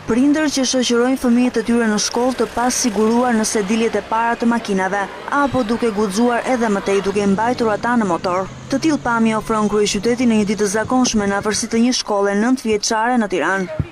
Prindër që shoqërojnë fëmijët e tyre në shkollë të pasiguruar në sediljet e para të makinave, apo duke guxuar edhe më tej duke mbajtur ata në motor. Të tillë pamje ofron kryeqyteti në një ditë të zakonshme në afërsi të një shkolle 9 vjeçare në Tiranë.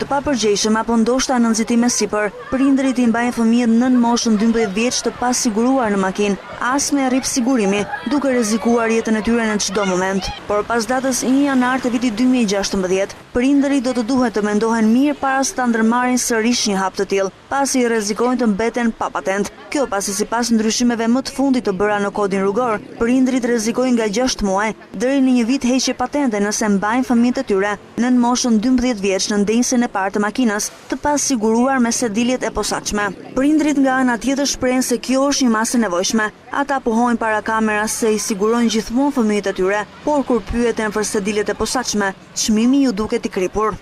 Të papërgjeshëm apo ndoshta në nxitime sipër, prindërit I mbajnë fëmijët nën moshën 12 vjeç të pasiguruar në makinë, as me rrip sigurimi, duke rrezikuar jetën e tyre në çdo moment. Por pas datës 1 janar të vitit 2016, prindërit do të duhet të mendohen mirë para se ta ndërmarrin sërish një hap të tillë, pasi rrezikojnë të mbeten pa patent. Kjo pasi sipas ndryshimeve më të fundit të bëra në kodin rrugor, prindërit rrezikojnë nga 6 muaj deri në 1 vit heqje patente nëse mbajnë fëmijët e tyre nën moshën 12 vjeç në ndënjësin e parë të makinës, të pasiguruar me sediljet e posaçme. Prindërit nga ana tjetër shprehen se kjo është një masë e nevojshme. Ata pohojnë para kameras se I sigurojnë gjithmonë fëmijët e tyre, por kur pyeten për sediljet e posaçme, çmimi ju duket I kripur.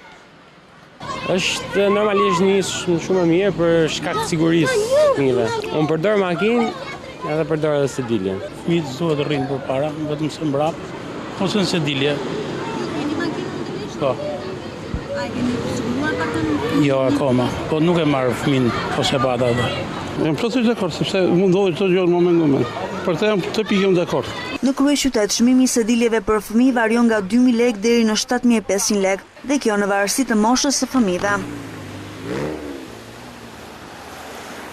Është normalisht një shumë e mirë për shkak të sigurisë fëmijëve. Unë përdor makinë edhe përdor edhe sediljen. Fëmijët duhet të rrinë përpara, vetëm se mbrapa, ose në sedilje. Keni makinë ndërkohë? Po. A e keni siguruar pakën? Jo akoma, po nuk e marr fëmin ose pata atë. Jam plotësisht dakord, sepse mundohet çdo gjë në moment. Për të jam të pikëm dakord. Në kryeqytet çmimi I sediljeve për fëmijë varion nga 2.000 lekë deri në 7.500 lekë, dhe kjo në varësi të moshës së fëmijëve.